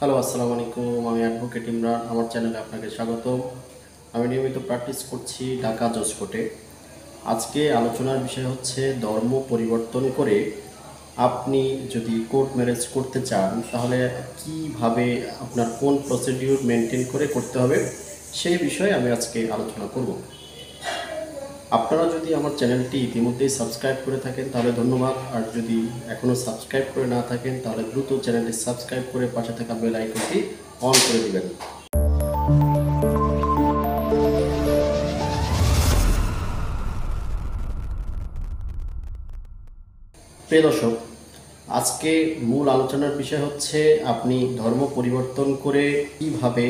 Hello, আসসালামু আলাইকুম। আমি অ্যাডভোকেট ইমরান। আমার চ্যানেলে আপনাকে স্বাগতম। আমি নিয়মিত প্র্যাকটিস করছি ঢাকা জজ কোর্টে। আজকে আলোচনার বিষয় হচ্ছে ধর্ম পরিবর্তন করে আপনি যদি কোর্ট ম্যারেজ করতে চান তাহলে কিভাবে আপনার কোন প্রসিডিউর মেনটেন করে করতে হবে সেই বিষয়ে আমি আজকে আলোচনা করব। আপনারা যদি আমার চ্যানেলটি ইতিমধ্যেই সাবস্ক্রাইব করে থাকেন তাহলে ধন্যবাদ, আর যদি এখনও সাবস্ক্রাইব করে না থাকেন তাহলে দ্রুত চ্যানেলটি সাবস্ক্রাইব করে পাশে থাকা বেল আইকনটি অন করে দিবেন। প্রিয় দর্শক, আজকে মূল আলোচনার বিষয় হচ্ছে আপনি ধর্ম পরিবর্তন করে কিভাবে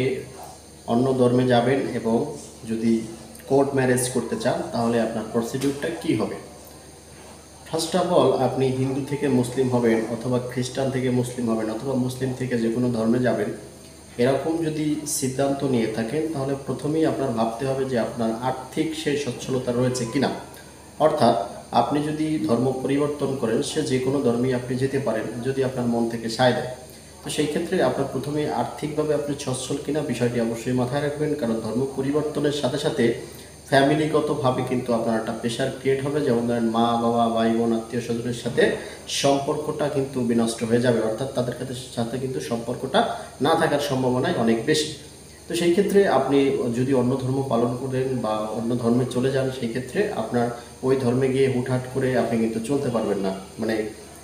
অন্য ধর্মে যাবেন এবং যদি কোর্ট ম্যারেজ করতে চান তাহলে আপনার প্রসিডিউরটা কী হবে। ফার্স্ট অফ অল, আপনি হিন্দু থেকে মুসলিম হবেন অথবা খ্রিস্টান থেকে মুসলিম হবেন অথবা মুসলিম থেকে যে কোনো ধর্মে যাবেন, এরকম যদি সিদ্ধান্ত নিয়ে থাকেন তাহলে প্রথমেই আপনার ভাবতে হবে যে আপনার আর্থিক সেই সচ্ছলতা রয়েছে কিনা। অর্থাৎ আপনি যদি ধর্ম পরিবর্তন করেন, সে যে কোনো ধর্মেই আপনি যেতে পারেন যদি আপনার মন থেকে সায় দেয়। তো সেই ক্ষেত্রে আপনার প্রথমে আর্থিকভাবে আপনি সচ্ছল কিনা বিষয়টি অবশ্যই মাথায় রাখবেন, কারণ ধর্ম পরিবর্তনের সাথে সাথে ফ্যামিলিগতভাবে কিন্তু আপনার একটা প্রেশার ক্রিয়েট হবে। যেমন ধরেন মা বাবা ভাই বোন আত্মীয় স্বজনের সাথে সম্পর্কটা কিন্তু বিনষ্ট হয়ে যাবে, অর্থাৎ তাদের সাথে কিন্তু সম্পর্কটা না থাকার সম্ভাবনাই অনেক বেশি। তো সেই ক্ষেত্রে আপনি যদি অন্য ধর্ম পালন করেন বা অন্য ধর্মে চলে যান, সেই ক্ষেত্রে আপনার ওই ধর্মে গিয়ে হুটহাট করে আপনি কিন্তু চলতে পারবেন না, মানে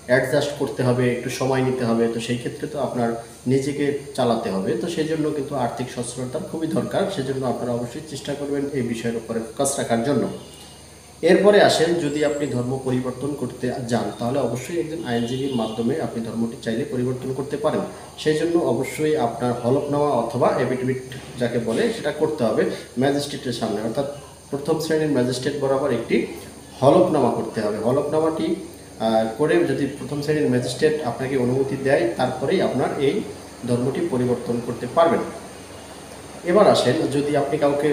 অ্যাডজাস্ট করতে হবে, একটু সময় নিতে হবে। তো সেই ক্ষেত্রে তো আপনার নিজেকে চালাতে হবে। তো সেই জন্য কিন্তু আর্থিক সচ্ছলতার খুবই দরকার। সেজন্য আপনারা অবশ্যই চেষ্টা করবেন এই বিষয়ের উপরে ফোকাস রাখার জন্য। এরপরে আসেন, যদি আপনি ধর্ম পরিবর্তন করতে যান তাহলে অবশ্যই একজন আইনজীবীর মাধ্যমে আপনি ধর্মটি চাইলে পরিবর্তন করতে পারেন। সেই জন্য অবশ্যই আপনার হলফনামা অথবা এফিডেভিট যাকে বলে সেটা করতে হবে ম্যাজিস্ট্রেটের সামনে, অর্থাৎ প্রথম শ্রেণীর ম্যাজিস্ট্রেট বরাবর একটি হলফনামা করতে হবে। হলফনামাটি করে যদি প্রথম শ্রেণীর ম্যাজিস্ট্রেট আপনাকে অনুমতি দেয়, তারপরেই আপনার এই ধর্মটি পরিবর্তন করতে পারবেন। এবার আসেন, যদি আপনি কাউকে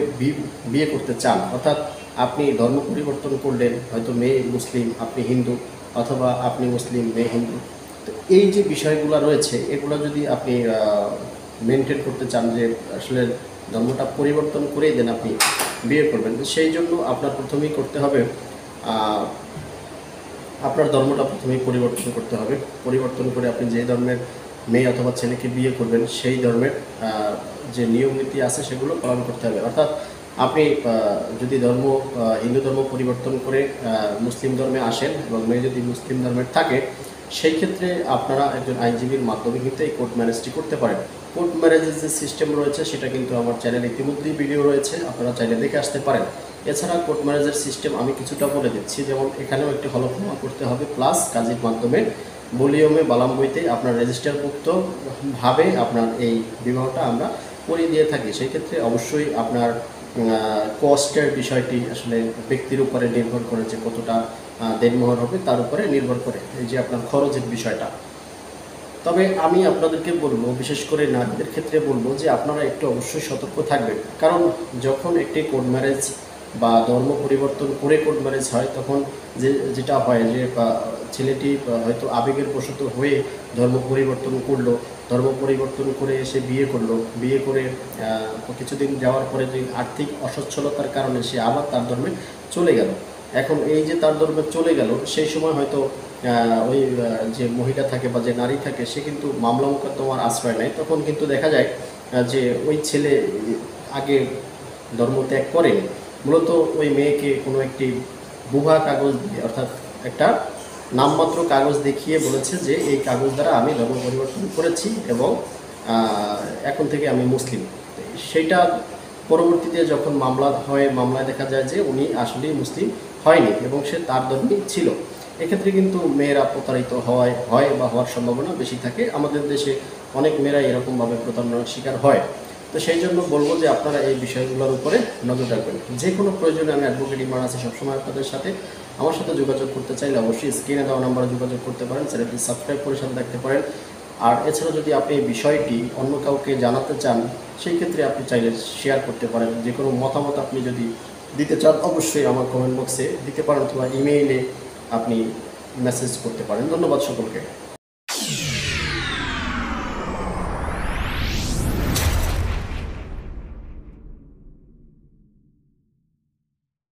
বিয়ে করতে চান, অর্থাৎ আপনি ধর্ম পরিবর্তন করলেন, হয়তো মেয়ে মুসলিম আপনি হিন্দু, অথবা আপনি মুসলিম মেয়ে হিন্দু। তো এই যে বিষয়গুলো রয়েছে এগুলো যদি আপনি মেনটেন করতে চান যে আসলে ধর্মটা পরিবর্তন করেই দেন আপনি বিয়ে করবেন, সেই জন্য আপনার প্রথমেই করতে হবে আপনার ধর্মটা প্রথমেই পরিবর্তন করতে হবে। পরিবর্তন করে আপনি যে ধর্মের মেয়ে অথবা ছেলেকে বিয়ে করবেন সেই ধর্মের যে নিয়ম নীতি আছে সেগুলো পালন করতে হবে। অর্থাৎ আপনি যদি হিন্দু ধর্ম পরিবর্তন করে মুসলিম ধর্মে আসেন এবং মেয়ে যদি মুসলিম ধর্মের থাকে, সেই ক্ষেত্রে আপনারা একজন আইনজীবীর মাধ্যমে কিন্তু এই কোর্ট ম্যারেজটি করতে পারেন। কোর্ট ম্যারেজের যে সিস্টেম রয়েছে সেটা কিন্তু আমার চ্যানেলে ইতিমধ্যেই ভিডিও রয়েছে, আপনারা চাইলে দেখে আসতে পারেন। এছাড়া কোর্ট ম্যারেজের সিস্টেম আমি কিছুটা বলে দিচ্ছি। যেমন এখানেও একটি হলফনামা করতে হবে, প্লাস কাজীর মাধ্যমে বলিয়মে বালাম বইতে আপনার রেজিস্টারভুক্তভাবে আপনার এই বিবাহটা আমরা করিয়ে দিয়ে থাকি। সেই ক্ষেত্রে অবশ্যই আপনার কস্টের বিষয়টি আসলে ব্যক্তির উপরে নির্ভর করে, যে কতটা দেনমোহর হবে তার উপরে নির্ভর করে এই যে আপনার খরচের বিষয়টা। তবে আমি আপনাদেরকে বলবো, বিশেষ করে নারীদের ক্ষেত্রে বলবো যে আপনারা একটু অবশ্যই সতর্ক থাকবেন, কারণ যখন একটি কোর্ট ম্যারেজ বা ধর্ম পরিবর্তন করে কোর্ট ম্যারেজ হয় তখন যেটা হয় যে ছেলেটি হয়তো আবেগের বশত হয়ে ধর্ম পরিবর্তন করলো, ধর্ম পরিবর্তন করে এসে বিয়ে করলো, বিয়ে করে কিছুদিন যাওয়ার পরে যে আর্থিক অসচ্ছলতার কারণে সে আবার তার ধর্মে চলে গেল। এখন এই যে তার ধর্মে চলে গেল, সেই সময় হয়তো ওই যে মহিলা থাকে বা যে নারী থাকে সে কিন্তু মামলা মোকদ্দমার আশ্রয় নেয়। তখন কিন্তু দেখা যায় যে ওই ছেলে আগে ধর্ম ত্যাগ করেনি, মূলত ওই মেয়েকে কোনো একটি বুহা কাগজ দিয়ে, অর্থাৎ একটা নামমাত্র কাগজ দেখিয়ে বলেছে যে এই কাগজ দ্বারা আমি ধর্ম পরিবর্তন করেছি এবং এখন থেকে আমি মুসলিম। সেইটা পরবর্তীতে যখন মামলা হয়, মামলায় দেখা যায় যে উনি আসলেই মুসলিম হয়নি এবং সে তার ধর্মেই ছিল। এক্ষেত্রে কিন্তু মেয়েরা প্রতারিত হয় বা হওয়ার সম্ভাবনা বেশি থাকে। আমাদের দেশে অনেক মেয়েরা এরকমভাবে প্রতারণার শিকার হয়। তো সেই জন্য বলবো যে আপনারা এই বিষয়গুলোর উপরে নজর রাখবেন। যে কোনো প্রয়োজনে আমি অ্যাডভোকেট ইমরান আছি সবসময় আপনাদের সাথে। আমার সাথে যোগাযোগ করতে চাইলে অবশ্যই স্ক্রিনে দেওয়া নাম্বারে যোগাযোগ করতে পারেন, চ্যানেলটি সাবস্ক্রাইব করে সাথে দেখতে পারেন। আর এছাড়া যদি আপনি এই বিষয়টি অন্য কাউকে জানাতে চান, সেই ক্ষেত্রে আপনি চাইলে শেয়ার করতে পারেন। যে কোনো মতামত আপনি যদি দিতে চান অবশ্যই আমার কমেন্ট বক্সে দিতে পারেন অথবা ইমেইলে আপনি মেসেজ করতে পারেন। ধন্যবাদ সকলকে।